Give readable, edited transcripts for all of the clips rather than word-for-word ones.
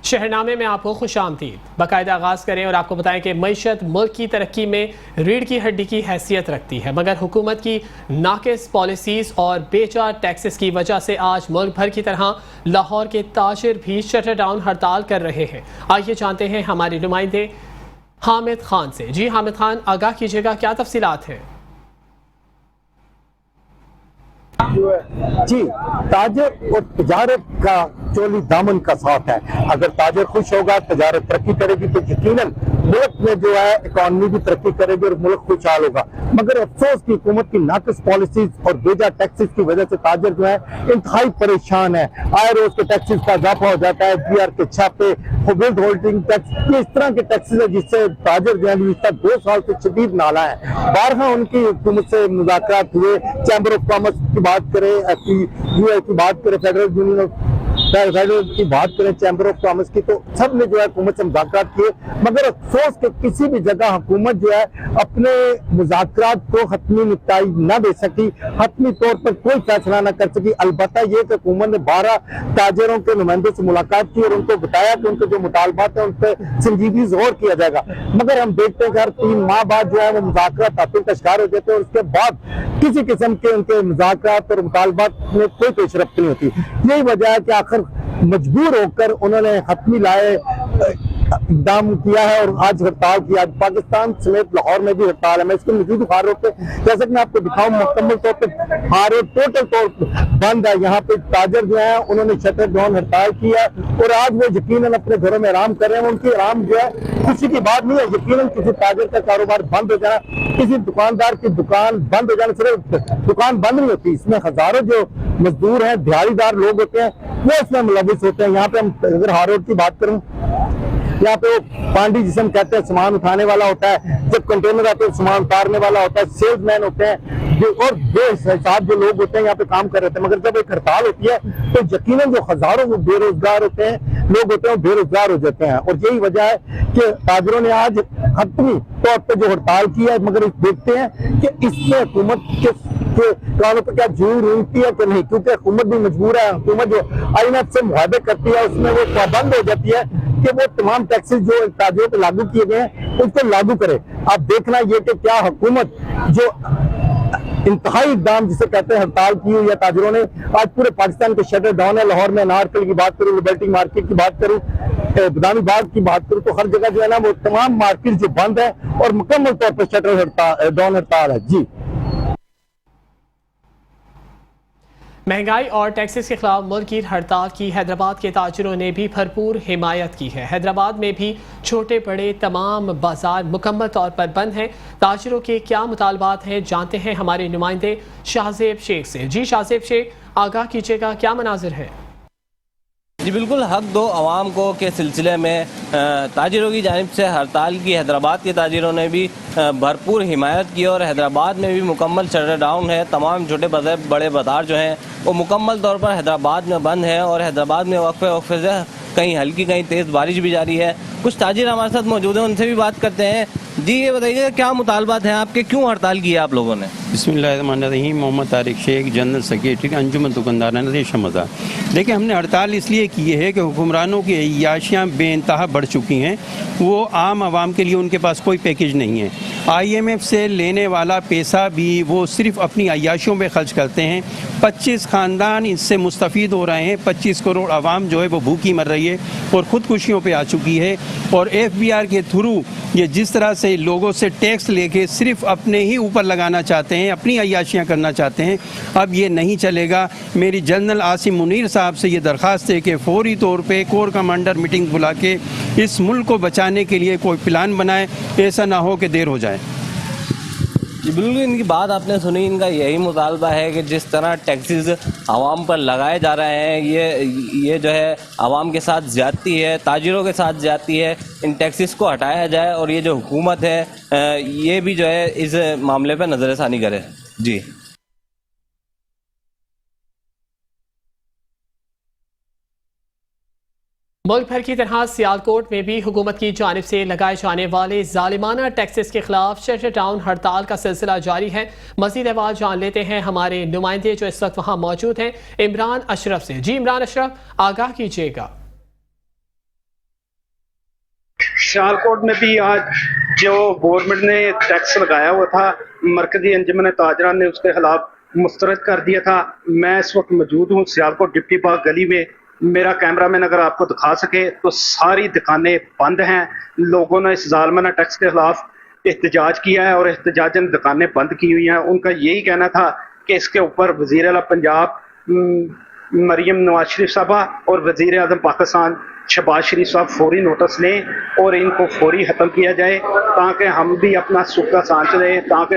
शहरनामे में आपको खुशामदीद। बाकायदा आगाज़ करें और आपको बताएं कि मईशत मुल्क की तरक्की में रीढ़ की हड्डी की हैसियत रखती है, मगर हुकूमत की नाकिस पॉलिसीज़ और बेचा टैक्सेस की वजह से आज मुल्क भर की तरह लाहौर के ताजिर भी शटर डाउन हड़ताल कर रहे हैं। आइए जानते हैं हमारे नुमाइंदे हामिद खान से। जी हामिद खान, आगाह कीजिएगा, क्या तफसीलात हैं? जी, ताजिर और तजारत का चोली दामन का साथ है। अगर ताजिर खुश होगा, तजारत तरक्की करेगी तो यकीनन मुल्क में जो है इकॉनमी भी तरक्की करेगी और मुल्क खुशहाल होगा। मगर अफसोस की हुकूमत की नाकिस पॉलिसीज और बेजा टैक्सेस की वजह से ताजिर जो है इंतहाई परेशान है। आए रोज के टैक्सेस का इजाफा हो जाता है, FBR के छापे, विद होल्डिंग टैक्स, ये इस तरह के टैक्सेस है जिससे ताजिर जो है 2 साल से शदीद नाला है। बारहा उनकी हुकूमत से मुज़ाकरात हुए, चैम्बर ऑफ कॉमर्स की बात करें, UA की बात करें, फेडरल यूनियन की बात करें, चैम्बर ऑफ कॉमर्स की, तो सब ने जो है हुकूमत से मुज़ाकरात किए। मगर अफसोस के किसी भी जगह हुकूमत जो है अपने मुज़ाकरात को हतमी निपटाई न दे सकी, हतमी तौर पर कोई फैसला न कर सकी। अलबत्ता ये कि हुकूमत ने 12 ताजिरों के नुमाइंदों से मुलाकात की और उनको बताया कि उनके जो मुतालबात है उन पर संजीदगी गौर किया जाएगा। मगर हम देखते हैं कि हर 3 माह बाद जो है वो मुज़ाकरात तातिल का शिकार हो जाते हैं और उसके बाद किसी किस्म के उनके मुज़ाकरात और मुतालबात में कोई पेशरफ्त नहीं होती। यही वजह है कि आखिर मजबूर होकर उन्होंने हतमी लाए इकदाम किया है और आज हड़ताल की। आज पाकिस्तान समेत लाहौर में भी हड़ताल है। मैं इसके मजीद हार रोड पे जैसे कि मैं आपको दिखाऊं, मुकम्मल तौर पर हार रोड टोटल तौर बंद है। यहाँ पे ताजर जो है उन्होंने शटर डाउन हड़ताल किया और आज वो यकीनन अपने घरों में आराम कर रहे हैं। उनकी आराम जो है खुशी की बात नहीं है। यकीनन किसी ताजर का कारोबार बंद हो जाना, किसी दुकानदार की दुकान बंद हो जाना, सिर्फ दुकान बंद नहीं होती, इसमें हजारों जो मजदूर हैं, दिहाड़ीदार लोग होते हैं, वो इसमें मुलविस होते हैं। यहाँ पे हम अगर हार रोड की बात करूं, यहाँ पे पांडी जिसे हम कहते हैं सामान उठाने वाला होता है, जब कंटेनर आते हैं सामान उतारने वाला होता है, सेल्समैन होते हैं जो और बेहिसाब जो लोग होते हैं यहाँ पे काम कर रहे थे। मगर जब एक हड़ताल होती है तो यकीनन जो हजारों बेरोजगार होते हैं, लोग होते हैं, वो बेरोजगार हो जाते हैं। और यही वजह है कि ताजरों ने आज हतमी तौर पर जो हड़ताल की है, मगर देखते हैं कि इसमें हुकूमत के कानों पर क्या जरूर रुकती है कि नहीं, क्योंकि हुकूमत भी मजबूर है। हुकूमत जो IMF से मुआहदे करती है उसमें वो पाबंद हो जाती है कि वो तमाम टैक्सेस जो ताजिरों पर लागू किए गए हैं उसको लागू करे। अब देखना ये कि क्या हुकूमत जो इंतहाई इकदाम जिसे कहते हैं हड़ताल की हुई है ताजिरों ने, आज पूरे पाकिस्तान के शटर डाउन है। लाहौर में अनारकली की बात करूँ, लिबर्टी मार्केट की बात करूँ, बदामी बाग की बात करूँ, तो हर जगह जो है ना वो तमाम मार्केट जो बंद है और मुकम्मल तौर पर शटर डाउन हड़ताल है। जी, महंगाई और टैक्सेस के खिलाफ मुल्क की हड़ताल की हैदराबाद के ताजिरों ने भी भरपूर हिमायत की है। हैदराबाद में भी छोटे बड़े तमाम बाजार मुकम्मल तौर पर बंद हैं। ताजिरों के क्या मुतालबात हैं, जानते हैं हमारे नुमाइंदे शाहजेब शेख से। जी शाहजेब शेख, आगाह कीजिएगा, क्या मनाजिर है? जी बिल्कुल, हक दो आवाम को के सिलसिले में ताजिरों की जानिब से हड़ताल की हैदराबाद के ताजिरों ने भी भरपूर हिमायत की और हैदराबाद में भी मुकम्मल शटर डाउन है। तमाम छोटे बड़े बाजार जो हैं वो मुकम्मल तौर पर हैदराबाद में बंद हैं और हैदराबाद में वक्फे से कहीं हल्की कहीं तेज़ बारिश भी जारी है। कुछ ताजिर हमारे साथ मौजूद हैं, उनसे भी बात करते हैं। जी ये बताइए, क्या मुतालबात हैं आपके, क्यों हड़ताल की है आप लोगों ने? बिस्मिल्लाहिर्रहमानिर्रहीम। मोहम्मद तारिक शेख, जनरल सेक्रेटरी अंजुमन दुकानदारान रेशमज़ा। देखिए, हमने हड़ताल इसलिए की है कि हुक्मरानों की अय्याशियाँ बेइंतहा बढ़ चुकी हैं। वो आम आवाम के लिए उनके पास कोई पैकेज नहीं है। IMF से लेने वाला पैसा भी वो सिर्फ अपनी अय्याशियों में खर्च करते हैं। 25 ख़ानदान इससे मुस्तफ़ीद हो रहे हैं। 25 करोड़ आवाम जो है वो भूखी मर रही है और ख़ुदकुशियों पे आ चुकी है। और FBR के थ्रू ये जिस तरह से लोगों से टैक्स लेके सिर्फ अपने ही ऊपर लगाना चाहते हैं, अपनी अय्याशियाँ करना चाहते हैं, अब ये नहीं चलेगा। मेरी जनरल आसिम मुनीर साहब से ये दरख्वास्त है कि फौरी तौर पे कोर कमांडर मीटिंग बुला के इस मुल्क को बचाने के लिए कोई प्लान बनाए, ऐसा ना हो कि देर हो जाए। जी बिल्कुल, इनकी बात आपने सुनी। इनका यही मुतालबा है कि जिस तरह टैक्सेस आवाम पर लगाए जा रहे हैं, ये जो है आवाम के साथ ज़्यादती है, ताजिरों के साथ ज़्यादती है। इन टैक्सेस को हटाया जाए और ये जो हुकूमत है ये भी जो है इस मामले पर नज़रसानी करे। जी मुल्क भर की तरह सियालकोट में भी हुकूमत की जानिब से लगाए जाने वाले जालिमाना टैक्सेस के खिलाफ शटर डाउन हड़ताल का सिलसिला जारी है। मज़ीद अहवाल जान लेते हैं हमारे नुमाइंदे जो इस वक्त वहाँ मौजूद हैं, इमरान अशरफ से। जी इमरान अशरफ, आगाह कीजिएगा। सियालकोट में भी आज जो गवर्नमेंट ने टैक्स लगाया हुआ था, मरकजी अंजुमन ताजरा ने उसके खिलाफ मुस्तरद कर दिया था। मैं इस वक्त मौजूद हूँ सियालकोट डिप्टी बाग गली में। मेरा कैमरामैन अगर आपको दिखा सके तो सारी दुकानें बंद हैं। लोगों ने इस जालमाना टैक्स के खिलाफ एहतजाज किया है और एहतजाजन दुकानें बंद की हुई हैं। उनका यही कहना था कि इसके ऊपर वज़ीर आला पंजाब मरियम नवाज शरीफ साहबा और वज़ीर आज़म पाकिस्तान शहबाज शरीफ साहब फौरी नोटिस लें और इनको फौरी ख़त्म किया जाए, ताकि हम भी अपना सुख का सांस लें। ताकि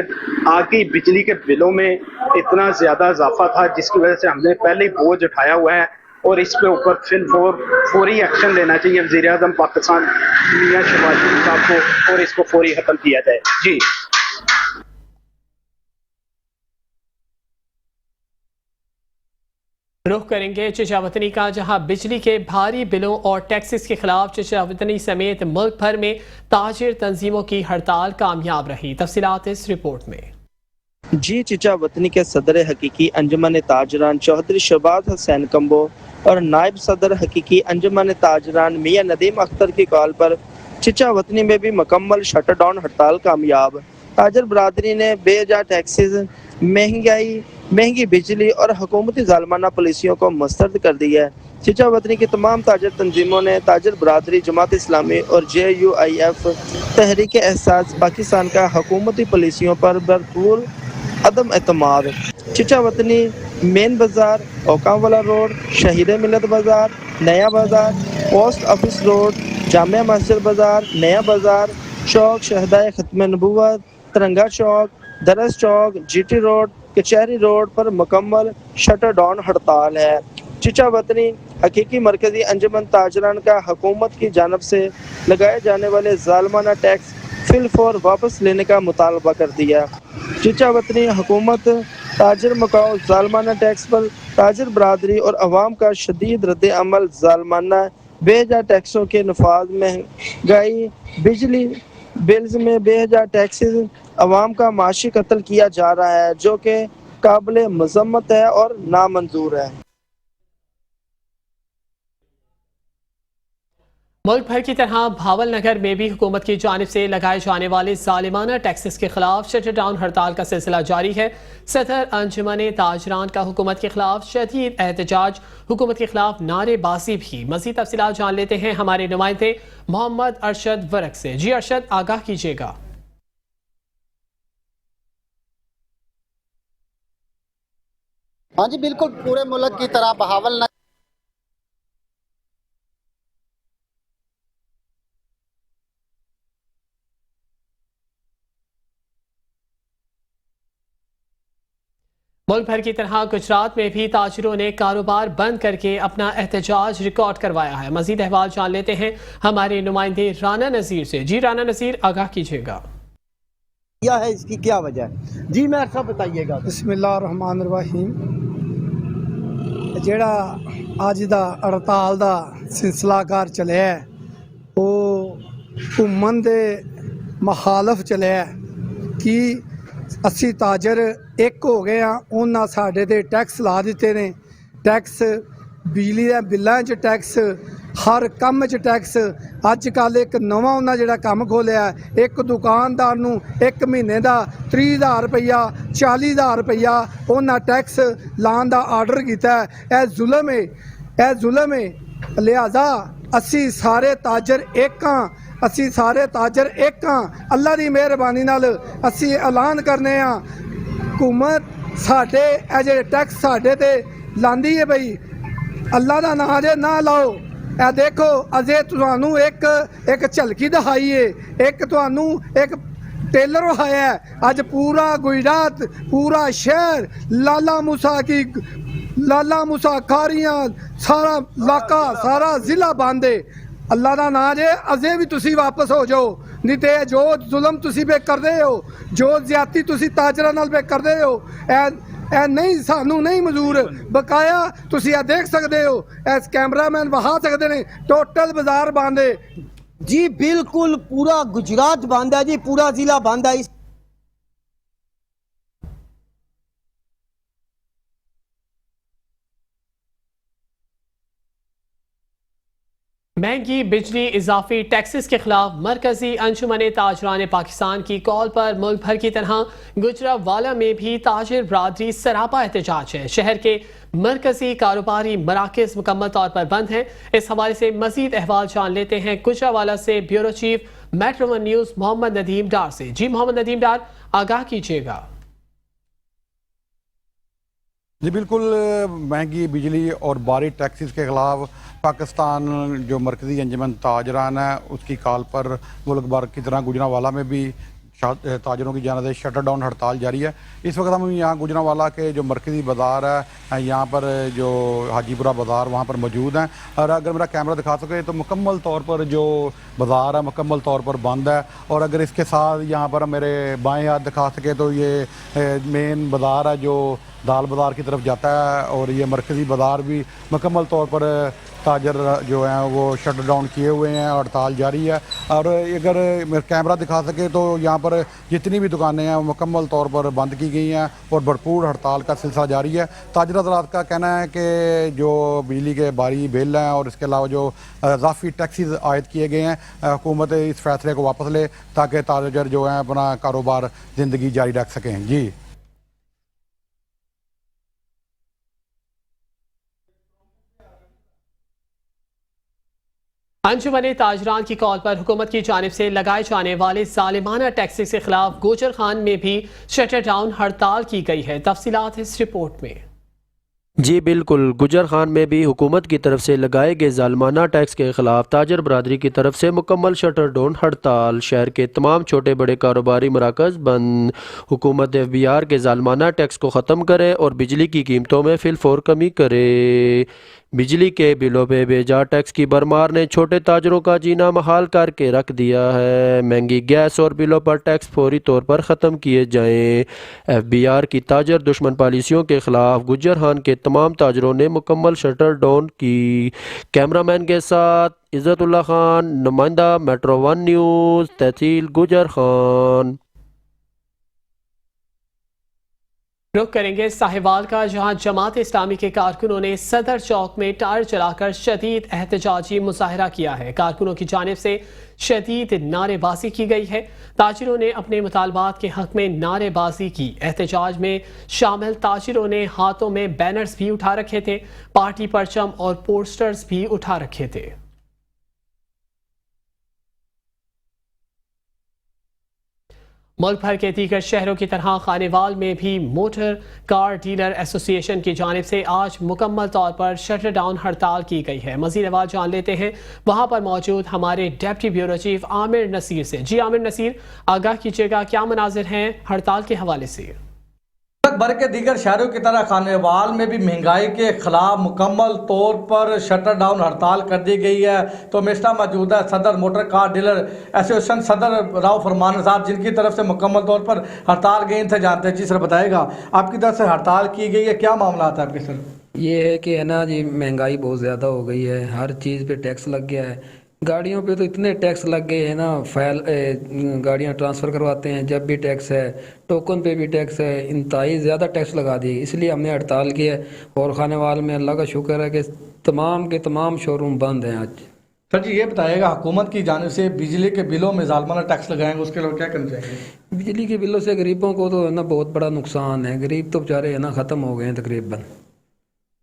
आगे बिजली के बिलों में इतना ज़्यादा इजाफा था जिसकी वजह से हमने पहले ही बोझ उठाया हुआ है और इस पे ऊपर फौरी एक्शन लेना चाहिए वज़ीर आज़म पाकिस्तान मियां शहबाज शरीफ साहब को और इसको फौरी ख़त्म किया जाए। जी रुख करेंगे चिचावतनी का, जहां बिजली के भारी बिलों और टैक्सेस के खिलाफ चिचावतनी समेत मुल्क भर में ताजिर तंजीमों की हड़ताल कामयाब रही। तफसीलात इस रिपोर्ट में। जी चिचावतनी के सदर हकीकी अंजुमन ताजरान चौधरी शहबाज हुसैन कम्बो और नायब सदर हकीकी अंजुमन ताजरान मियां नदीम अख्तर की कॉल पर चिचावतनी में भी मुकम्मल शटडाउन हड़ताल कामयाब। ताजर बरादरी ने बेजा टैक्सेस, महंगी बिजली और हुकूमती जालमाना पॉलिसियों को मुस्तरद कर दिया है। चिचावतनी की तमाम ताजर तंजीमों ने ताजर बरादरी, जमात इस्लामी और JUIF तहरीक एहसास पाकिस्तान का हुकूमती पॉलिसियों पर भरपूर अदम एतमाद चिचावतनी मेन बाजार, ओकांवाला रोड, शहीद मिलत बाजार, नया बाजार, post office road, Jamia Masjid बाजार, नया बाजार चौक, शहदाए खत्म नबूवत, तिरंगा चौक, दरस चौक, GT रोड, कचहरी रोड पर मुकम्मल शटर डाउन हड़ताल है। चिचावतनी हकीकी मरकजी अंजुमन ताजरान का हुकूमत की जानब से लगाए जाने वाले जालमाना टैक्स फिलफौर वापस लेने का मुतालबा कर दिया। चिचावतनी हुकूमत ताजर मकाओ जालमाना टैक्स पर ताजर बरादरी और अवाम का शदीद रद्द अमल, जालमाना बेजा टैक्सों के नफाज, महंगाई, बिजली बिल्स में बेजा टैक्सेस, अवाम का माशी कत्ल किया जा रहा है जो कि काबिल मजम्मत है और नामंजूर है। मुल्क भर की तरह भावल नगर में भी हुकूमत की जानिब से लगाए जाने वाले जालिमाना टैक्सेस के खिलाफ शटर डाउन हड़ताल का सिलसिला जारी है। सदर अंजुमन ताजरान का हुकूमत के खिलाफ शदीद एहतजाज, हुकूमत के खिलाफ नारेबाजी भी। मज़ीद तफसीलात जान लेते हैं हमारे नुमाइंदे मोहम्मद अरशद वरक से। जी अरशद, आगाह कीजिएगा। हाँ जी बिल्कुल, पूरे मुल्क की तरह बहावल मुल्क भर की तरह गुजरात में भी ताजिरों ने कारोबार बंद करके अपना एहतजाज रिकॉर्ड करवाया है। मजीद अहवाल जान लेते हैं हमारे नुमाइंदे राना नज़ीर से। जी राना नज़ीर, आगाह कीजिएगा। क्या है, इसकी क्या वजह है? जी मैं सब बताइएगा। बिस्मिल्लाहिर्रहमानिर्रहीम। जेड़ा अज दा हड़ताल दा सिलसिलाकार चलिया है वो घूमन दे मुखालफ चलिया है कि असी ताजर एक हो गए हाँ, उन्हें साढ़े ते टैक्स ला दिते ने। टैक्स बिजली के बिलों च टैक्स, हर काम च टैक्स। अजकल एक नवा उन्हें जोड़ा काम खोलिया, एक दुकानदार नूं एक महीने का 30,000 रुपया, 40,000 रुपया उन्हें टैक्स लाने का आर्डर किया है। यह जुल्म है, यह जुल्म है। लिहाजा असी सारे ताजर एक हाँ, असी सारे ताजर एक हाँ। अल्लाह की मेहरबानी नाल असी ऐलान करने हाँ, हुकूमत साडे जे टैक्स साडे ते लांदी है बई, अल्लाह का नाम जे ना लाओ। ए देखो अजे तुहानू एक झलकी दिखाई है, एक तुहानू एक टेलर विखाया है। अज पूरा गुजरात, पूरा शहर लाला मूसा खारियां, सारा इलाका, सारा जिला बंद है। अल्लाह का नाम जे अजे भी तुसी वापस हो जाओ, नहीं तो जो जुल्म तुसी पे कर रहे हो, जो ज्यादती तुसी ताजरा नाल पे कर रहे हो, ए नहीं सानू नहीं मंजूर। बकाया तुसी ए देख सकते हो, एस कैमरामैन वहा सकते ने, टोटल बाजार बंद है। जी बिल्कुल, पूरा गुजरात बंद है जी, पूरा जिला बंद है। महंगी बिजली, इजाफी टैक्सेस के खिलाफ मरकजी अंजुमन ताजरान पाकिस्तान की कॉल पर मुल्क भर की तरह गुजरावाला में भी ताजिर बरादरी सरापा एहतजाज है। शहर के मरकजी कारोबारी मराकज मुकम्मल तौर पर बंद हैं। इस हवाले से मजीद अहवाल जान लेते हैं गुजरावाला से bureau chief Metro One News Mohammad Nadeem Dar से। जी मोहम्मद नदीम डार, आगाह कीजिएगा। जी बिल्कुल, महंगी बिजली और भारी टैक्सेस के खिलाफ पाकिस्तान जो मरकज़ी अंजुमन ताजरान है उसकी कॉल पर मुल्क भर की तरह गुजरावाला में भी ताजरों की जानिब से शटर डाउन हड़ताल जारी है। इस वक्त हम यहाँ गुजरावाला के जो मरकज़ी बाज़ार है, यहाँ पर जो हाजीपुरा बाज़ार वहाँ पर मौजूद हैं, और अगर मेरा कैमरा दिखा सके तो मुकम्मल तौर पर जो बाज़ार है मुकम्मल तौर पर बंद है। और अगर इसके साथ यहाँ पर मेरे बाएँ हाथ दिखा सके तो ये मेन बाज़ार है जो दाल बाज़ार की तरफ जाता है, और ये मरकज़ी बाज़ार भी मुकम्मल तौर पर ताजर जो हैं वो शट डाउन किए हुए हैं, हड़ताल जारी है। और अगर मेरा कैमरा दिखा सके तो यहाँ पर जितनी भी दुकानें हैं वो मुकम्मल तौर पर बंद की गई हैं और भरपूर हड़ताल का सिलसिला जारी है। ताजर हज़रात का कहना है कि जो बिजली के भारी बिल हैं और इसके अलावा जो इजाफी टैक्सेस आयद किए गए हैं, हुकूमत इस फैसले को वापस ले ताकि ताजर जो हैं अपना कारोबार ज़िंदगी जारी रख सकें। जी अंजुमन ताजरान की कॉल पर हुकूमत की जानिब से लगाए जाने वाले जालिमाना टैक्सेस के खिलाफ गोजर खान में भी शटर डाउन हड़ताल की गई है। तफसीलात इस रिपोर्ट में। जी बिल्कुल, गुजर खान में भी हुकूमत की तरफ से लगाए गए जालमाना टैक्स के खिलाफ ताजर बरादरी की तरफ से मुकम्मल शटर डाउन हड़ताल। शहर के तमाम छोटे बड़े कारोबारी मराकज़ बंद। हुकूमत FBR के जालमाना टैक्स को ख़त्म करे और बिजली की कीमतों में फिलफौर कमी करे। बिजली के बिलों पे बेजा टैक्स की भरमार ने छोटे ताजरों का जीना महाल करके रख दिया है। महंगी गैस और बिलों पर टैक्स फौरी तौर पर ख़त्म किए जाएं। FBR की ताजर दुश्मन पॉलिसियों के खिलाफ गुजर खान के तमाम ताजरों ने मुकम्मल शटर डाउन की। कैमरामैन के साथ इज़्ज़तुल्लाह खान, नुमाइंदा मेट्रो वन न्यूज़, तहसील गुजर खान। रुख करेंगे साहिवाल का, जहां जमात इस्लामी के कारकुनों ने सदर चौक में टायर चलाकर शदीद एहतजाजी मुजाहरा किया है। कारकुनों की जानिब से शदीद नारेबाजी की गई है। ताजिरों ने अपने मुतालबात के हक में नारेबाजी की। एहतजाज में शामिल ताजिरों ने हाथों में बैनर्स भी उठा रखे थे, पार्टी परचम और पोस्टर्स भी उठा रखे थे। मुल्क भर के दीगर शहरों की तरह खानेवाल में भी मोटर कार डीलर एसोसिएशन की जानिब से आज मुकम्मल तौर पर शटर डाउन हड़ताल की गई है। मज़ीद अहवाल जान लेते हैं वहाँ पर मौजूद हमारे deputy bureau chief Aamir Naseer से। जी आमिर नसीर, आगाह कीजिएगा क्या मनाजिर हैं हड़ताल के हवाले से। मुल्क भर के दीगर शहरों की तरह खानेवाल में भी महंगाई के खिलाफ मुकम्मल तौर पर शटर डाउन हड़ताल कर दी गई है। तो मेरे मौजूद है सदर मोटर कार डीलर एसोसिएशन सदर राव फरमान साहब, जिनकी तरफ से मुकम्मल तौर पर हड़ताल गई थे। जानते हैं जी सर, बताएगा आपकी तरफ से हड़ताल की गई है, क्या मामला आता है आपके सर? ये है कि है ना जी, महंगाई बहुत ज़्यादा हो गई है, हर चीज़ पे टैक्स लग गया है। गाड़ियों पे तो इतने टैक्स लग गए हैं ना, फाइल गाड़ियाँ ट्रांसफ़र करवाते हैं जब भी टैक्स है, टोकन पे भी टैक्स है, इंतहाई ज़्यादा टैक्स लगा दिए। इसलिए हमने हड़ताल की है और खानेवाल में अल्लाह का शुक्र है कि तमाम के तमाम शोरूम बंद हैं आज। सर जी ये बताइएगा, हुकूमत की जानिब से बिजली के बिलों में जालमाना टैक्स लगाएंगे, उसके लिए क्या करना चाहिए? बिजली के बिलों से गरीबों को तो है ना बहुत बड़ा नुकसान है। गरीब तो बेचारे है ना ख़त्म हो गए हैं तकरीबन।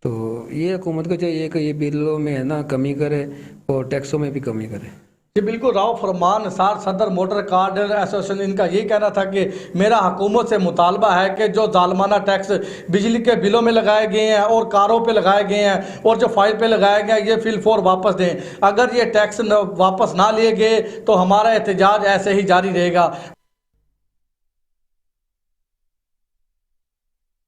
तो ये हुकूमत को चाहिए कि ये बिलों में है ना कमी करे और टैक्सों में भी कमी करे। जी बिल्कुल, राव फरमान निसार सदर मोटर कार डीलर एसोसिएशन, इनका ये कहना था कि मेरा हुकूमत से मुतालबा है कि जो जालमाना टैक्स बिजली के बिलों में लगाए गए हैं और कारों पे लगाए गए हैं और जो फाइल पे लगाए गए हैं ये फिलफौर वापस दें। अगर ये टैक्स वापस ना लिए गए तो हमारा एहतजाज ऐसे ही जारी रहेगा।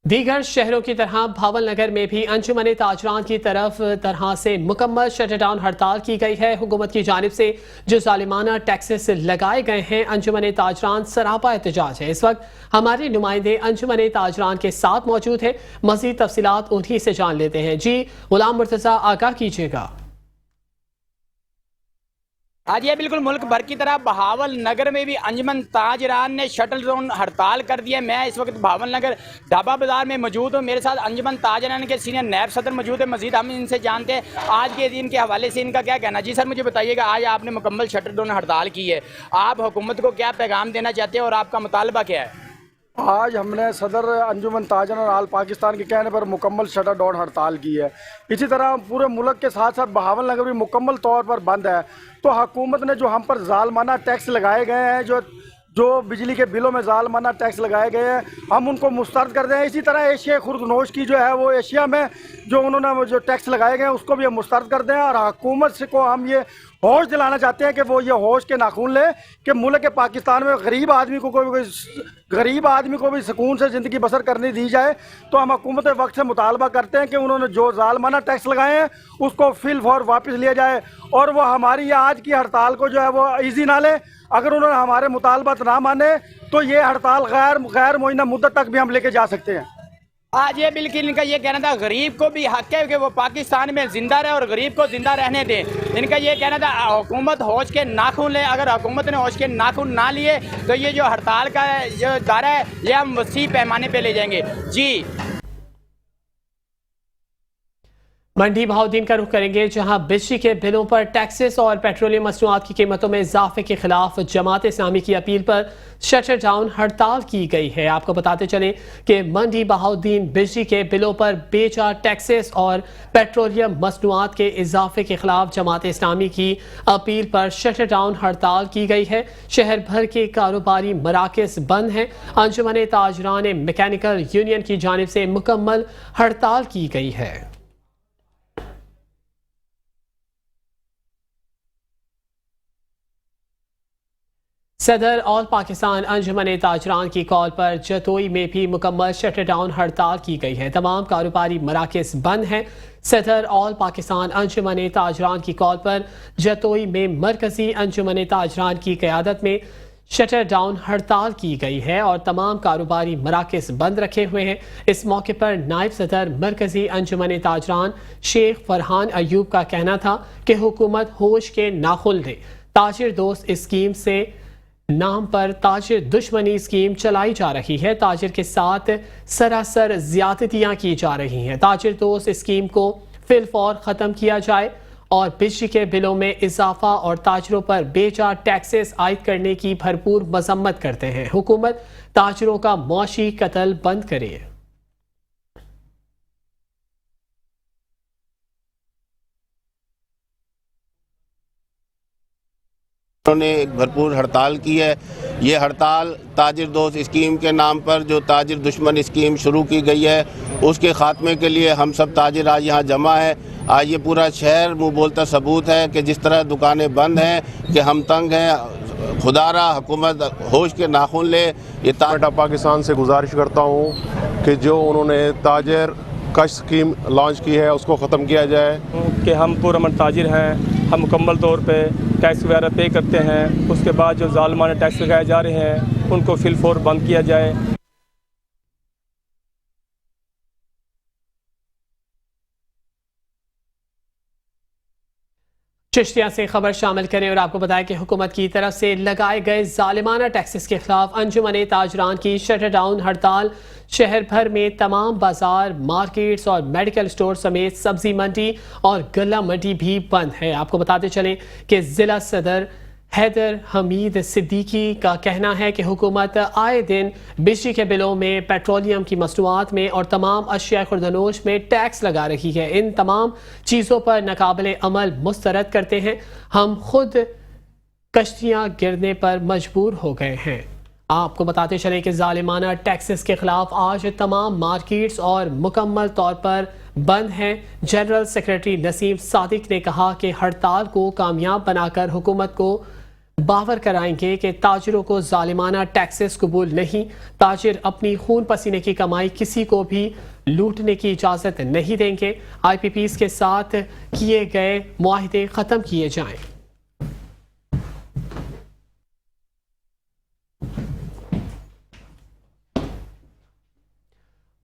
दीगर शहरों की तरह भावल नगर में भी अंजुमन ताजरान की तरह से मुकम्मल शटर डाउन हड़ताल की गई है। हुकूमत की जानिब से जो जालिमाना टैक्सेस लगाए गए हैं, अंजुमन ताजरान सरापा एहतजाज है। इस वक्त हमारे नुमाइंदे अंजुमन ताजरान के साथ मौजूद है, मज़ीद तफसीलात उन्हीं से जान लेते हैं। जी गुलाम मुर्तज़ा, आगाह कीजिएगा। आज ये बिल्कुल मुल्क भर की तरह बहावल नगर में भी अंजुमन ताजरान ने शटल डाउन हड़ताल कर दिया। मैं इस वक्त बहावल नगर ढाबा बाजार में मौजूद हूँ। मेरे साथ अंजुमन ताजरान के सीनियर नायब सदर मौजूद है। मजीद हम इनसे जानते हैं आज के दिन के हवाले से इनका क्या कहना। जी सर, मुझे बताइएगा, आज आपने मुकम्मल शटल डाउन हड़ताल की है, आप हुकूमत को क्या पैगाम देना चाहते हैं और आपका मुतालबा क्या है? आज हमने सदर अंजुमन ताजरान आल पाकिस्तान के कहने पर मुकम्मल शटर डाउन हड़ताल की है। इसी तरह पूरे मुल्क के साथ साथ बहावल नगर भी मुकम्मल तौर पर बंद है। तो हुकूमत ने जो हम पर जालमाना टैक्स लगाए गए हैं, जो बिजली के बिलों में जालमाना टैक्स लगाए गए हैं, हम उनको मुस्तरद कर दें। इसी तरह एशिया खुर्दनोश की जो है वो एशिया में जो उन्होंने जो टैक्स लगाए गए हैं उसको भी हम मुस्तरद कर दें। और हुकूमत से को हम ये होश दिलाना चाहते हैं कि वो ये होश के नाखून ले कि मुल्क के पाकिस्तान में गरीब आदमी को भी सुकून से ज़िंदगी बसर करने दी जाए। तो हम हुकूमत वक्त से मुतालबा करते हैं कि उन्होंने जो जालमाना टैक्स लगाए हैं उसको फिल फॉर वापस लिया जाए और वो हमारी आज की हड़ताल को जो है वो ईजी ना ले। अगर उन्होंने हमारे मुतालबात ना माने तो ये हड़ताल गैर मुअय्यना मुद्दत तक भी हम लेके जा सकते हैं। आज ये बिल्कुल इनका ये कहना था गरीब को भी हक है कि वो पाकिस्तान में जिंदा रहे और गरीब को जिंदा रहने दें। इनका ये कहना था हुकूमत होश के नाखून ले। अगर हुकूमत ने होश के नाखून ना लिए तो ये जो हड़ताल का जो दायरा है ये हम वसी पैमाने पे ले जाएंगे। जी, मंडी बहाउद्दीन का रुख करेंगे, जहां बिजली के बिलों पर टैक्सेस और पेट्रोलियम मसनूआत की कीमतों में इजाफे के खिलाफ जमात इस्लामी की अपील पर शटर डाउन हड़ताल की गई है। आपको बताते चलें कि मंडी बहाउद्दीन बिजली के बिलों पर बेजा टैक्सेस और पेट्रोलियम मसनूआत के इजाफे के खिलाफ जमात इस्लामी की अपील पर शटर डाउन हड़ताल की गई है। शहर भर के कारोबारी मराकज़ बंद हैं। अंजुमन ताजरान मैकेनिकल यूनियन की जानिब से मुकम्मल हड़ताल की गई है। सदर ऑल पाकिस्तान अंजुमन ताजरान की कॉल पर जतोई में भी मुकम्मल शटर डाउन हड़ताल की गई है। तमाम कारोबारी मराकज़ बंद हैं। सदर ऑल पाकिस्तान अंजुमन ताजरान की कॉल पर जतोई में मरकजी अंजुमन ताजरान की क़यादत में शटर डाउन हड़ताल की गई है और तमाम कारोबारी मराकज़ बंद रखे हुए हैं। इस मौके पर नायब सदर मरकजी अंजुमन ताजरान शेख फरहान अयूब का कहना था कि हुकूमत होश के नाखुल दे। ताजिर दोस्त स्कीम से नाम पर ताजिर दुश्मनी स्कीम चलाई जा रही है। ताजिर के साथ सरासर ज्यादतियां की जा रही हैं। ताजिर दोस्त स्कीम को फिलफौर ख़त्म किया जाए और बिजली के बिलों में इजाफा और ताजिरों पर बेजा टैक्सेस आयद करने की भरपूर मजम्मत करते हैं। हुकूमत ताजिरों का मौशी कत्ल बंद करे। उन्होंने एक भरपूर हड़ताल की है। ये हड़ताल ताजिर दोस्त स्कीम के नाम पर जो ताजिर दुश्मन स्कीम शुरू की गई है उसके ख़ात्मे के लिए हम सब ताजिर आज यहाँ जमा है। आज ये पूरा शहर मुँह बोलता सबूत है कि जिस तरह दुकानें बंद हैं कि हम तंग हैं। खुदारा हुकूमत होश के नाखून ले। ये पाकिस्तान से गुजारिश करता हूँ कि जो उन्होंने ताजिर कश स्कीम लॉन्च की है उसको ख़त्म किया जाए कि हम पुरअमन ताजिर हैं, हम मुकम्मल तौर पे टैक्स वगैरह पे करते हैं। उसके बाद जो जालमाना टैक्स लगाए जा रहे हैं उनको फिलफौर बंद किया जाए। चिश्तिया से खबर शामिल करें और आपको बताएं कि हुकूमत की तरफ से लगाए गए जालिमाना टैक्सेस के खिलाफ अंजुमन ताजरान की शटर डाउन हड़ताल शहर भर में तमाम बाजार, मार्केट्स और मेडिकल स्टोर समेत सब्जी मंडी और गला मंडी भी बंद है। आपको बताते चलें कि जिला सदर हैदर हमीद सिद्दीकी का कहना है कि हुकूमत आए दिन बिजली के बिलों में, पेट्रोलियम की मसनूआत में और तमाम अशिया खुर्दनोश में टैक्स लगा रही है। इन तमाम चीज़ों पर नाकाबिले अमल मुस्तरद करते हैं। हम खुद कश्तियाँ गिरने पर मजबूर हो गए हैं। आपको बताते चलें कि जालिमाना टैक्सेस के खिलाफ आज तमाम मार्केट्स और मुकम्मल तौर पर बंद हैं। जनरल सेक्रेटरी नसीम सादिक ने कहा कि हड़ताल को कामयाब बनाकर हुकूमत को बावर कराएंगे कि ताजिरों को जालिमाना टैक्सेस कबूल नहीं। ताजिर अपनी खून पसीने की कमाई किसी को भी लूटने की इजाज़त नहीं देंगे। IPPs के साथ किए गए मुआहिदे ख़त्म किए जाएं।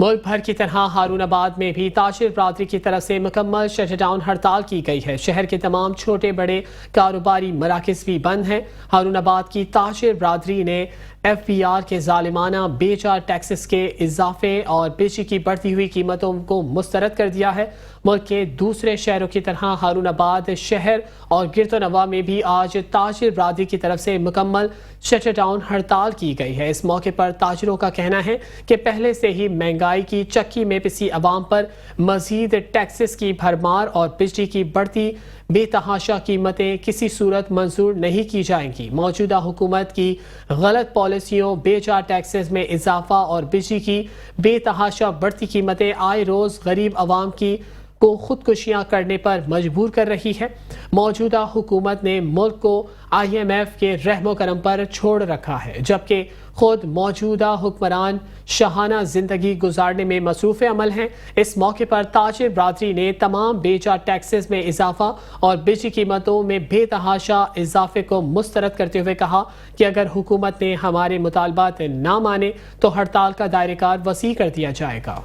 मुल्क भर की तरह हारूनाबाद में भी ताजिर बरादरी की तरफ से मुकम्मल शटडाउन हड़ताल की गई है। शहर के तमाम छोटे बड़े कारोबारी मराकज़ भी बंद हैं। हारूनाबाद की ताजिर बरादरी ने FBR के जालिमाना बेजा टैक्सेस के इजाफे और बिजली की बढ़ती हुई कीमतों को मुस्तरद कर दिया है। मुल्क के दूसरे शहरों की तरह हारूनाबाद शहर और गिरतोनवा में भी आज ताजिर बरादरी की तरफ से मुकम्मल शटडाउन हड़ताल की गई है। इस मौके पर ताजिरों का कहना है कि पहले से ही महंगाई की चक्की में पिसी अवाम पर मजीद टैक्सेस की भरमार और बिजली की बढ़ती बेतहाशा कीमतें किसी सूरत मंजूर नहीं की जाएंगी। मौजूदा हुकूमत की गलत पॉलिसियों, बेजा टैक्सेस में इजाफा और बिजली की बेतहाशा बढ़ती कीमतें आए रोज गरीब अवाम की को खुदकुशियां करने पर मजबूर कर रही है। मौजूदा हुकूमत ने मुल्क को IMF के रहमो करम पर छोड़ रखा है, जबकि खुद मौजूदा हुक्मरान शाहाना जिंदगी गुजारने में मसरूफ़ अमल हैं। इस मौके पर ताजिर बरादरी ने तमाम बेजा टैक्सेस में इजाफा और बिजली कीमतों में बेतहाशा इजाफे को मुस्तरद करते हुए कहा कि अगर हुकूमत ने हमारे मुतालबात ना माने तो हड़ताल का दायरेकार वसी कर दिया जाएगा।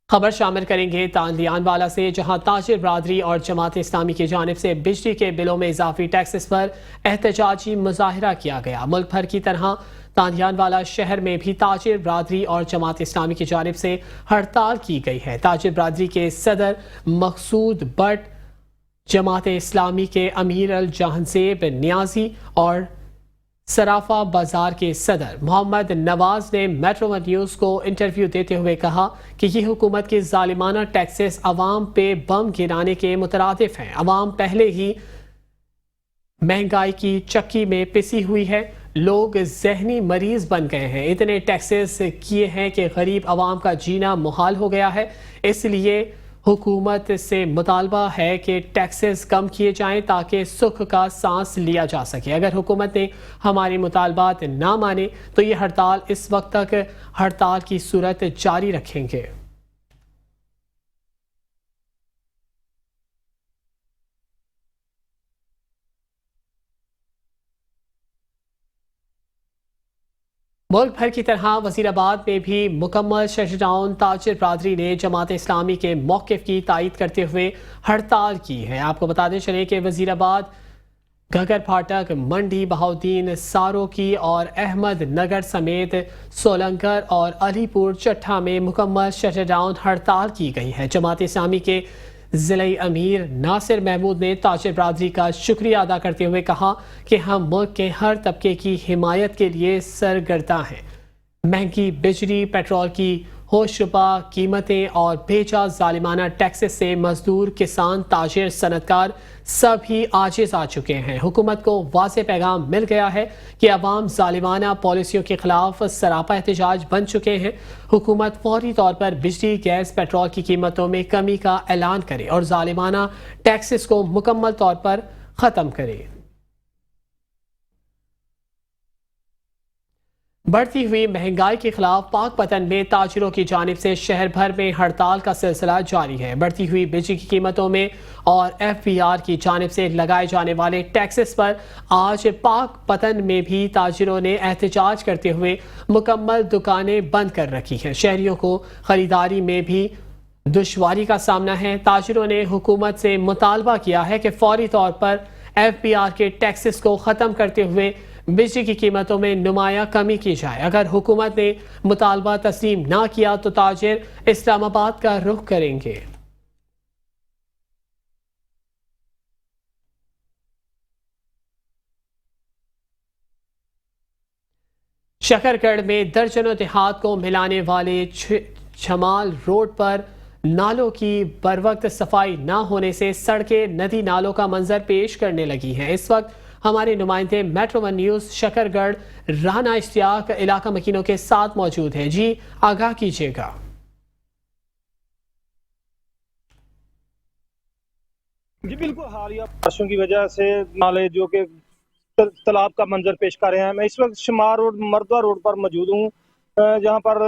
खबर शामिल करेंगे तांदियानवाला से, जहां ताजिर बरादरी और जमात इस्लामी की जानिब से बिजली के बिलों में इजाफी टैक्सेस पर एहतजाजी मुजाहरा किया गया। मुल्क भर की तरह तांदियानवाला शहर में भी ताजिर बरादरी और जमात इस्लामी की जानिब से हड़ताल की गई है। ताजिर बरादरी के सदर मकसूद बट, जमात इस्लामी के अमीर अल जहांसेब नियाजी और सराफा बाजार के सदर मोहम्मद नवाज ने मेट्रो वन न्यूज़ को इंटरव्यू देते हुए कहा कि ये हुकूमत के जालिमाना टैक्सेस अवाम पे बम गिराने के मुतरादिफ हैं। अवाम पहले ही महंगाई की चक्की में पिसी हुई है। लोग जहनी मरीज बन गए हैं। इतने टैक्सेस किए हैं कि गरीब अवाम का जीना मुहाल हो गया है। इसलिए हुकूमत से मुतालबा है कि टैक्सेस कम किए जाएं ताकि सुख का सांस लिया जा सके। अगर हुकूमत ने हमारे मुतालबात ना माने तो ये हड़ताल इस वक्त तक हड़ताल की सूरत जारी रखेंगे। मुल्क भर की तरह वजीराबाद में भी मुकम्मल शटडाउन। ताजिर बरादरी ने जमात इस्लामी के मौक़िफ़ की तायीद करते हुए हड़ताल की है। आपको बताते चलें कि वजीराबाद, घगर फाटक, मंडी, बहाउद्दीन, सारोकी और अहमद नगर समेत सोलंगर और अलीपुर चट्ठा में मुकम्मल शटडाउन हड़ताल की गई है। जमात इस्लामी के ज़िले अमीर नासिर महमूद ने ताजिर बरादरी का शुक्रिया अदा करते हुए कहा कि हम मुल्क के हर तबके की हिमायत के लिए सरगर्दा हैं। महंगी बिजली, पेट्रोल की होशरुबा कीमतें और बेजा जालिमाना टैक्सेस से मजदूर, किसान, ताजिर, सनतकार सब ही आजिज आ चुके हैं। हुकूमत को वाज़ेह पैगाम मिल गया है कि अवाम जालिमाना पॉलिसियों के खिलाफ सरापा एहतजाज बन चुके हैं। हुकूमत फौरी तौर पर बिजली, गैस, पेट्रोल की कीमतों में कमी का ऐलान करे और जालिमाना टैक्सेस को मुकम्मल तौर पर ख़त्म करे। बढ़ती हुई महंगाई के खिलाफ पाकपतन में ताजिरों की जानिब से शहर भर में हड़ताल का सिलसिला जारी है। बढ़ती हुई बिजली की कीमतों में और FBR की जानिब से लगाए जाने वाले टैक्सेस पर आज पाकपतन में भी ताजिरों ने एहतजाज करते हुए मुकम्मल दुकानें बंद कर रखी हैं। शहरियों को खरीदारी में भी दुश्वारी का सामना है। ताजिरों ने हुकूमत से मुतालबा किया है कि फौरी तौर पर FBR के टैक्सेस को ख़त्म करते हुए बिजली की कीमतों में नुमाया कमी की जाए। अगर हुकूमत ने मुतालबा तस्लीम ना किया तो ताजिर इस्लामाबाद का रुख करेंगे। शकरगढ़ में दर्जनों देहात को मिलाने वाले छमाल रोड पर नालों की बरवक्त सफाई न होने से सड़कें नदी नालों का मंजर पेश करने लगी हैं। इस वक्त हमारे नुमाइंदे metro one news Shakargarh Rana Ishtiaq इलाका मकीनों के साथ मौजूद हैं। जी आगाह कीजिएगा। जी बिल्कुल, हालिया बारिशों की वजह से नाले जो कि तालाब का मंजर पेश कर रहे हैं। मैं इस वक्त शुमार रोड, मर्दवा रोड पर मौजूद हूँ, जहाँ पर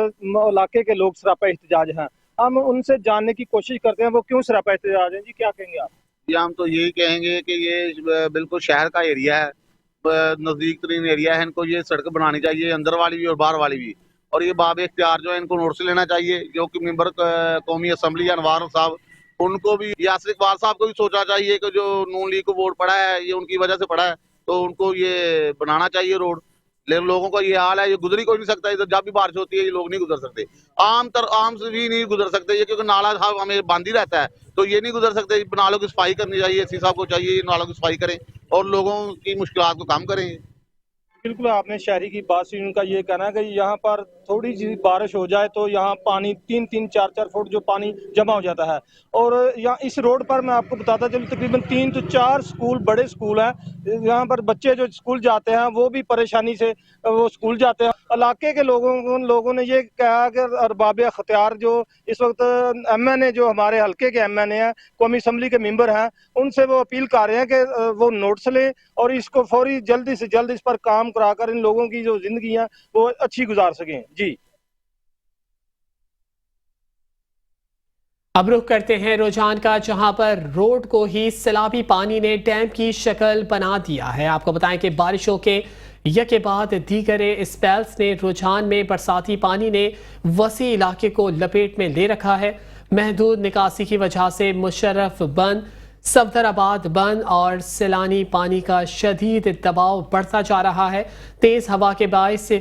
इलाके के लोग सरापा एहतजाज हैं। हम उनसे जानने की कोशिश करते हैं वो क्यों सरापा एहतजाज हैं। जी क्या कहेंगे आप? जी हम तो यही कहेंगे कि ये बिल्कुल शहर का एरिया है नज़दीक तरीन एरिया है, इनको ये सड़क बनानी चाहिए, अंदर वाली भी और बाहर वाली भी। और ये बाब इख्तियार जो है इनको नोटिस लेना चाहिए, जो कि मेंबर कौमी असम्बली अनवार साहब, उनको भी, यासिर इकबाल साहब को भी सोचना चाहिए कि जो नून लीग को वोट पड़ा है ये उनकी वजह से पड़ा है, तो उनको ये बनाना चाहिए रोड। लेकिन लोगों का ये हाल है, ये गुजर ही कोई नहीं सकता इधर, जब भी बारिश होती है ये लोग नहीं गुजर सकते, आम से भी नहीं गुजर सकते ये, क्योंकि नाला साहब हमें बंद ही रहता है, तो ये नहीं गुजर सकते। नालों की सफाई करनी चाहिए, एसपी साहब को चाहिए ये नालों की सफाई करें और लोगों की मुश्किलात को कम करें। बिल्कुल आपने शहरी की बात सुनी, उनका ये कहना है कि यहाँ पर थोड़ी सी बारिश हो जाए तो यहाँ पानी 3-3, 4-4 फुट जो पानी जमा हो जाता है। और यहाँ इस रोड पर मैं आपको बताता चलूँ तकरीबन 3 से 4 स्कूल, बड़े स्कूल हैं, यहाँ पर बच्चे जो स्कूल जाते हैं वो भी परेशानी से वो स्कूल जाते हैं। इलाके के लोगों ने ये कहा कि अरबाब अख्तियार जो इस वक्त MNA जो हमारे हल्के के MNA हैं, कौमी असम्बली के मेंबर हैं, उनसे वो अपील कर रहे हैं कि वो नोट्स लें और इसको फौरी जल्दी से जल्द इस पर काम कराकर इन लोगों की जो जिंदगी है वो अच्छी गुजार सकें। जी अब रुख करते हैं रुझान का, जहां पर रोड को ही सैलाबी पानी ने डैम की शक्ल बना दिया है। आपको बताएं कि बारिशों के यके बाद दीगरे स्पेल्स ने रुझान में बरसाती पानी ने वसी इलाके को लपेट में ले रखा है। महदूद निकासी की वजह से मुशर्रफ बंद, सफदराबाद बंद और सैलानी पानी का शदीद दबाव बढ़ता जा रहा है। तेज हवा के बायस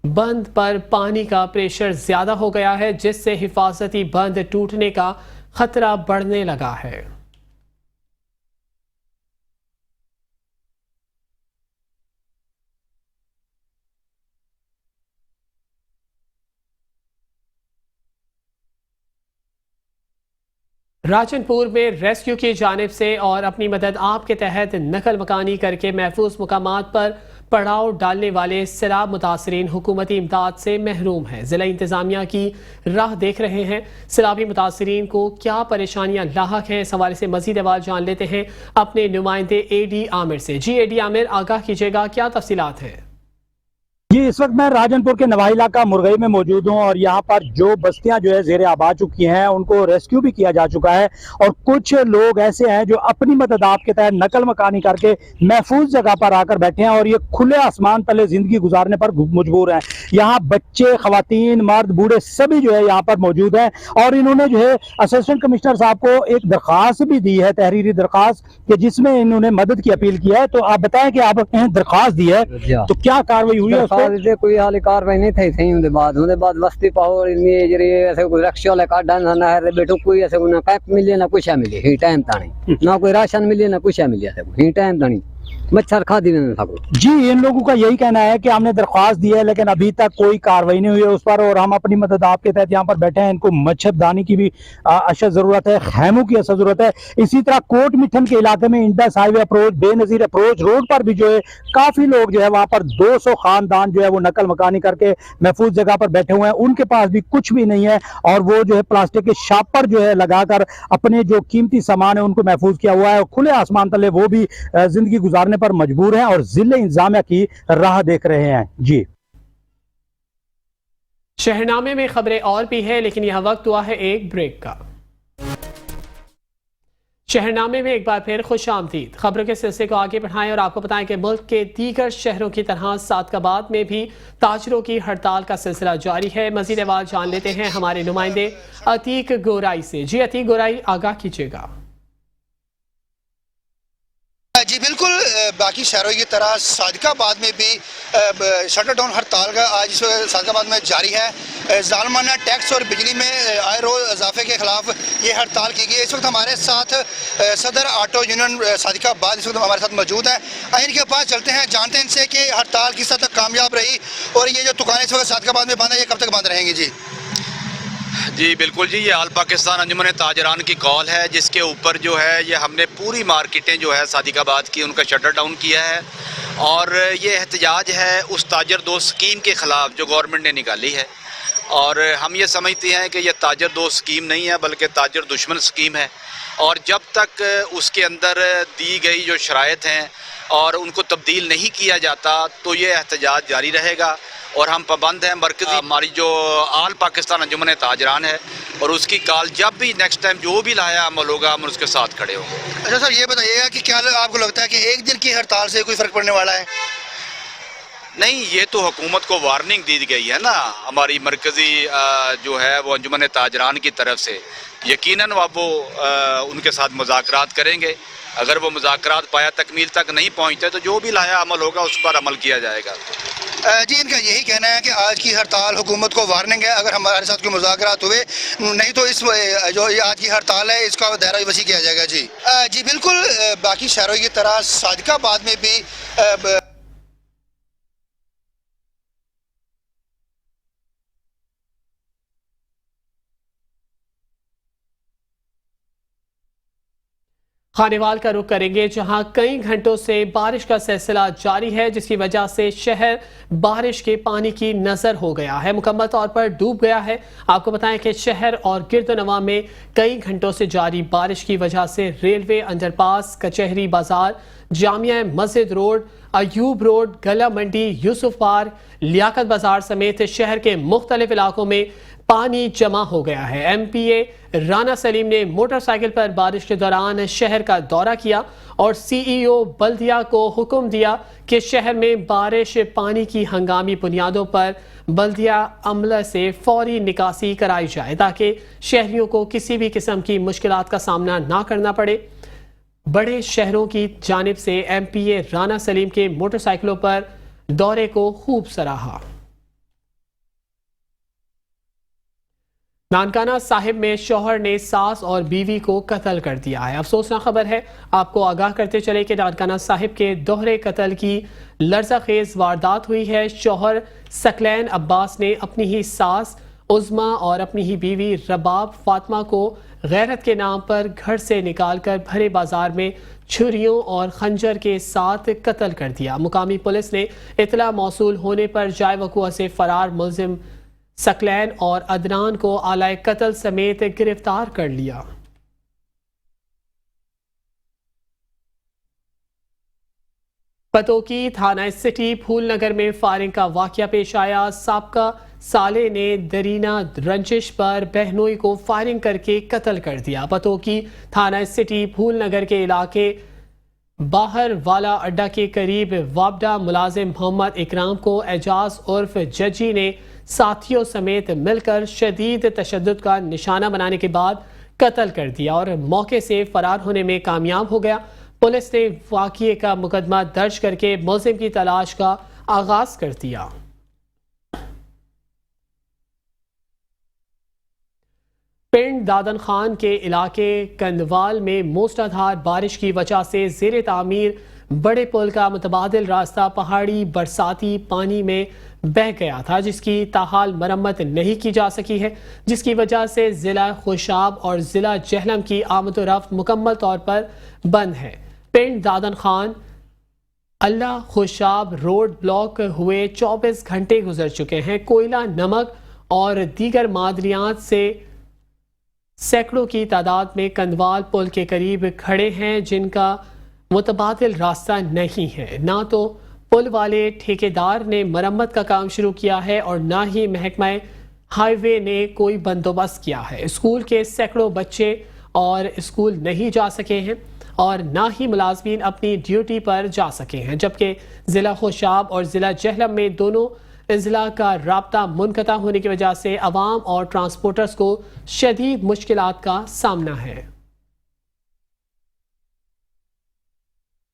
बंद पर पानी का प्रेशर ज्यादा हो गया है, जिससे हिफाजती बंद टूटने का खतरा बढ़ने लगा है। राजनपुर में रेस्क्यू की जानिब से और अपनी मदद आप के तहत नकल मकानी करके महफूज मुकामात पर पड़ाव डालने वाले सैलाब मुतासरीन हुकूमती इमदाद से महरूम हैं। जिला इंतजामिया की राह देख रहे हैं। सैलाबी मुतासरीन को क्या परेशानियां लाहक हैं, इस हवाले से मजीद अहवाल जान लेते हैं अपने नुमाइंदे AD आमिर से। जी AD आमिर, आगाह कीजिएगा, क्या तफसीलात हैं? जी, इस वक्त मैं राजनपुर के नवाही इलाका मुरगई में मौजूद हूं और यहाँ पर जो बस्तियां जो है ज़ेरे आबा चुकी हैं उनको रेस्क्यू भी किया जा चुका है और कुछ लोग ऐसे हैं जो अपनी मदद आपके तहत नकल मकानी करके महफूज जगह पर आकर बैठे हैं और ये खुले आसमान तले जिंदगी गुजारने पर मजबूर हैं। यहाँ बच्चे, खवातीन, मर्द, बूढ़े सभी जो है यहाँ पर मौजूद हैं और इन्होंने जो है असिस्टेंट कमिश्नर साहब को एक दरख्वास्त भी दी है, तहरीरी दरख्वास्त, कि जिसमें इन्होंने मदद की अपील की है। तो आप बताएं कि आपने दरख्वास्त दी है तो क्या कार्रवाई हुई है? कोई हाल कार्रवाई नहीं थी सही उनके बाद वस्ती पाओ ऐसे कोई रक्षा वाले काटा ना है बेटो कोई ऐसे ना पैप मिले ना कुछ मिले ही टाइम ताणी ना कोई राशन मिले ना कुछ मिले ऐसे ही टाइम ताणी मच्छर खा दी जी। इन लोगों का यही कहना है कि हमने दरख्वास्त दी है लेकिन अभी तक कोई कार्रवाई नहीं हुई है उस पर और हम अपनी मदद आपके तहत यहाँ पर बैठे हैं। इनको मच्छरदानी की भी अशद जरूरत है, खैमों की अशद जरूरत है। इसी तरह कोट मिठन के इलाके में Indus highway approach, Benazir approach road पर भी जो है काफी लोग जो है वहाँ पर 200 खानदान जो है वो नकल मकानी करके महफूज जगह पर बैठे हुए हैं। उनके पास भी कुछ भी नहीं है और वो जो है प्लास्टिक के शापर जो है लगाकर अपने जो कीमती सामान है उनको महफूज किया हुआ है और खुले आसमान तले वो भी जिंदगी गुजारने पर मजबूर हैं और जिले इंतजामिया की राह देख रहे हैं। जी, शहरनामे में खबरें और भी है लेकिन यह वक्त हुआ है एक ब्रेक का। शहरनामे में एक बार फिर खुश आमदीद। खबरों के सिलसिले को आगे बढ़ाएं और आपको बताएं कि मुल्क के दीगर शहरों की तरह सादकाबाद में भी ताजरों की हड़ताल का सिलसिला जारी है। मजीद अहवाल जान लेते हैं हमारे नुमाइंदे अतीक गोराई से। जी अतीक गोराई, आगाह कीजिएगा। जी बिल्कुल, बाकी शहरों की तरह सादिकाबाद में भी शटर डाउन हड़ताल का आज इस वक्त सादिकाबाद में जारी है। जालमाना टैक्स और बिजली में आए रोज इजाफे के खिलाफ ये हड़ताल की गई है। इस वक्त हमारे साथ सदर ऑटो यूनियन सादिकाबाद इस वक्त हमारे साथ मौजूद है। इनके पास चलते हैं, जानते हैं इनसे कि हड़ताल किस हद तक कामयाब रही और ये जो दुकानें इस वक्त सादिकाबाद में बंद है ये कब तक बंद रहेंगी? जी बिल्कुल जी, ये आल पाकिस्तान अंजुमन ताजरान की कॉल है जिसके ऊपर जो है ये हमने पूरी मार्केटें जो है सादिकाबाद की उनका शटर डाउन किया है और ये एहतजाज है उस ताजर दोस्त स्कीम के ख़िलाफ़ जो गवर्नमेंट ने निकाली है और हम ये समझते हैं कि यह ताजर दोस्त स्कीम नहीं है बल्कि ताजर दुश्मन स्कीम है, और जब तक उसके अंदर दी गई जो शराइत हैं और उनको तब्दील नहीं किया जाता तो ये एहतजाज जारी रहेगा। और हम पाबंद हैं मरकज़ी हमारी जो आल पाकिस्तान अंजुमन ताजरान है और उसकी कॉल जब भी नेक्स्ट टाइम जो भी लाया अमल होगा हम उसके साथ खड़े होंगे। अच्छा सर, ये बताइएगा कि क्या आपको लगता है कि एक दिन की हड़ताल से कोई फ़र्क पड़ने वाला है? नहीं, ये तो हुकूमत को वार्निंग दी गई है ना हमारी मरकज़ी जो है वो अंजुमन ताजरान की तरफ से। यकीनन अब वो उनके साथ मुज़ाकरात करेंगे। अगर वो मुज़ाकरात पाया तकमील तक नहीं पहुँचते तो जो भी लाया अमल होगा उस पर अमल किया जाएगा। जी, इनका यही कहना है कि आज की हड़ताल हुकूमत को वार्निंग है, अगर हमारे साथ कोई मुज़ाकरात हुए नहीं तो इस जो ये आज की हड़ताल है इसका दायरा वसी किया जाएगा। जी बिल्कुल, बाकी शहरों की तरह सादिकाबाद में भी खानेवाल का रुख करेंगे, जहां कई घंटों से बारिश का सिलसिला जारी है, जिसकी वजह से शहर बारिश के पानी की नजर हो गया है, मुकम्मल तौर पर डूब गया है। आपको बताएं कि शहर और गिरदोनवा में कई घंटों से जारी बारिश की वजह से रेलवे अंडरपास, कचहरी बाजार, जामिया मस्जिद रोड, अयूब रोड, गला मंडी, यूसुफ पार्क, लियाकत बाजार समेत शहर के मुख्तलिफ इलाकों में पानी जमा हो गया है। MPA राना सलीम ने मोटरसाइकिल पर बारिश के दौरान शहर का दौरा किया और CEO बल्दिया को हुक्म दिया कि शहर में बारिश पानी की हंगामी बुनियादों पर बल्दिया अमला से फौरी निकासी कराई जाए ताकि शहरियों को किसी भी किस्म की मुश्किलात का सामना ना करना पड़े। बड़े शहरों की जानिब से MPA राना सलीम के मोटरसाइकिलों पर दौरे को खूब सराहा। नानकाना साहिब में शौहर ने सास और बीवी को कत्ल कर दिया है। अफसोसनाक खबर है, आपको आगाह करते चले कि नानकाना साहिब के दोहरे कत्ल की लर्ज़ाखेज वारदात हुई है। शौहर सकलैन अब्बास ने अपनी ही सास उज़मा और अपनी ही बीवी रबाब फातिमा को गैरत के नाम पर घर से निकालकर भरे बाजार में छुरियों और खंजर के साथ कत्ल कर दिया। मुकामी पुलिस ने इतला मौसूल होने पर जाए वक़ुआ से फरार मुलजिम सकलैन और अदनान को आलाए कत्ल समेत गिरफ्तार कर लिया। पतोकी थाना सिटी फूलनगर में फायरिंग का वाकया पेश आया। साबका साले ने दरीना रंजिश पर बहनोई को फायरिंग करके कत्ल कर दिया। पतोकी थाना सिटी फूलनगर के इलाके बाहर वाला अड्डा के करीब वाबडा मुलाजिम मोहम्मद इकराम को एजाज उर्फ जजी ने साथियों समेत मिलकर शदीद तशद्दुद का निशाना बनाने के बाद कत्ल कर दिया और मौके से फरार होने में कामयाब हो गया। पुलिस ने वाक़ये का मुकदमा दर्ज करके मुलजिम की तलाश का आगाज कर दिया। पिंड दादन खान के इलाके कंदवाल में मूसलाधार बारिश की वजह से ज़ेरे तामीर बड़े पुल का मुतबादिल रास्ता पहाड़ी बरसाती पानी में बह गया था, जिसकी ताहाल मरम्मत नहीं की जा सकी है, जिसकी वजह से ज़िला खुशाब और ज़िला जहलम की आमद-ओ-रफ्त मुकम्मल तौर पर बंद है। पिंड दादन खान अल्लाह खुशाब रोड ब्लॉक हुए 24 घंटे गुजर चुके हैं। कोयला, नमक और दीगर मादरियात से सैकड़ों की तादाद में कंदवाल पुल के करीब खड़े हैं, जिनका मुतबादिल रास्ता नहीं है। ना तो पुल वाले ठेकेदार ने मरम्मत का काम शुरू किया है और ना ही महकमा हाईवे ने कोई बंदोबस्त किया है। स्कूल के सैकड़ों बच्चे और स्कूल नहीं जा सके हैं और ना ही मुलाजमीन अपनी ड्यूटी पर जा सके हैं, जबकि ज़िला खुशाब और ज़िला जहलम में दोनों अजला का राब्ता मुनक़ता होने की वजह से अवाम और ट्रांसपोर्टर्स को शदीद मुश्किलात का सामना है।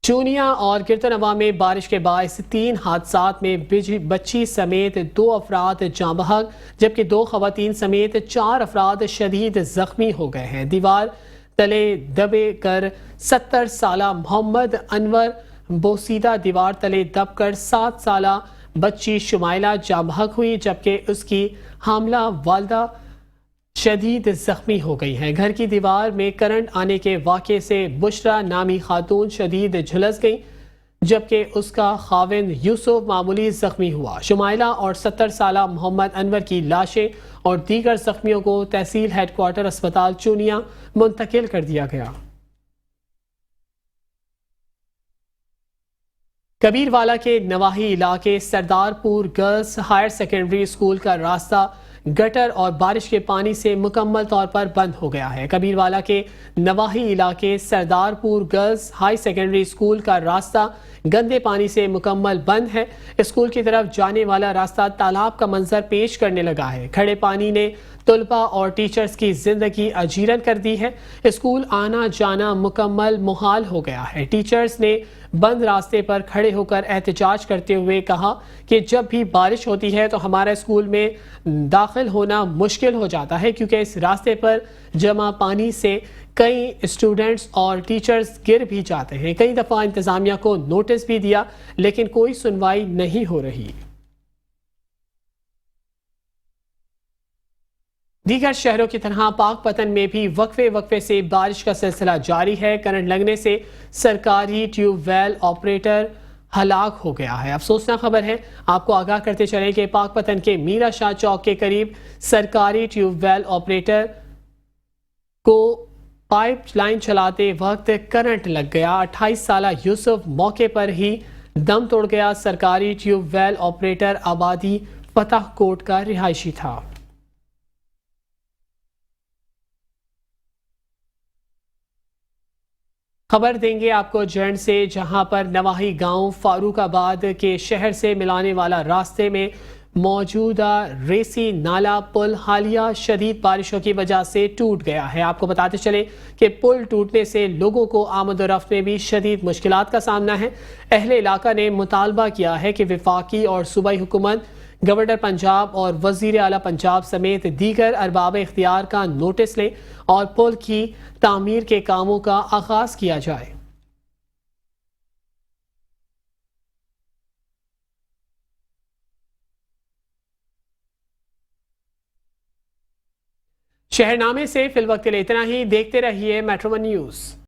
चूनिया और गिरदोनवा में बारिश के बायस 3 हादसात में बच्ची समेत 2 अफराद जाँ बहक, जबकि 2 खवातीन समेत 4 अफराद शदीद जख्मी हो गए हैं। दीवार तले दबे कर 70 साला मोहम्मद अनवर बोसीदा दीवार तले दबकर 7 साला बच्ची शुमाइला जाँ बहक हुई, जबकि उसकी हामला वालदा शदीद जख्मी हो गई है। घर की दीवार में करंट आने के वाक़े से बुशरा नामी खातून शदीद झुलस गई। जबकि उसका खाविंद यूसुफ मामूली जख्मी हुआ। शुमाइला और 70 साला मोहम्मद अनवर की लाशें और दीगर जख्मियों को तहसील हेडक्वार्टर अस्पताल चूनिया मुंतकिल कर दिया गया। कबीरवाला के नवाही इलाके Sardarpur girls higher secondary school का रास्ता गटर और बारिश के पानी से मुकम्मल तौर पर बंद हो गया है। कबीरवाला के नवाही इलाके Sardarpur girls high secondary school का रास्ता गंदे पानी से मुकम्मल बंद है। स्कूल की तरफ जाने वाला रास्ता तालाब का मंजर पेश करने लगा है। खड़े पानी ने तुलबा और टीचर्स की जिंदगी अजीरन कर दी है। स्कूल आना जाना मुकम्मल मुहाल हो गया है। टीचर्स ने बंद रास्ते पर खड़े होकर एहतजाज करते हुए कहा कि जब भी बारिश होती है तो हमारे स्कूल में दाखिल होना मुश्किल हो जाता है, क्योंकि इस रास्ते पर जमा पानी से कई स्टूडेंट्स और टीचर्स गिर भी जाते हैं। कई दफ़ा इंतज़ामिया को नोटिस भी दिया, लेकिन कोई सुनवाई नहीं हो रही। दीगर शहरों की तरह पाकपतन में भी वक्फे से बारिश का सिलसिला जारी है। करंट लगने से सरकारी ट्यूबवेल ऑपरेटर हलाक हो गया है। अफसोसनाक खबर है, आपको आगाह करते चलें कि पाकपतन के मीरा शाह चौक के करीब सरकारी ट्यूबवेल ऑपरेटर को पाइप लाइन चलाते वक्त करंट लग गया। 28 साला यूसुफ मौके पर ही दम तोड़ गया। सरकारी ट्यूबवेल ऑपरेटर आबादी फतह कोट का रिहायशी था। खबर देंगे आपको जैंड से, जहां पर नवाही गांव फारूकाबाद के शहर से मिलाने वाला रास्ते में मौजूदा रेसी नाला पुल हालिया शदीद बारिशों की वजह से टूट गया है। आपको बताते चले कि पुल टूटने से लोगों को आमद-ओ-रफ्त में भी शदीद मुश्किलात का सामना है। अहले इलाका ने मुतालबा किया है कि वफाकी और सूबाई हुकूमत, गवर्नर पंजाब और वजीर आला पंजाब समेत दीगर अरबाब इख्तियार का नोटिस लें और पुल की तामीर के कामों का आगाज किया जाए। शहरनामे से फिलवक्त इतना ही। देखते रहिए मेट्रो वन न्यूज़।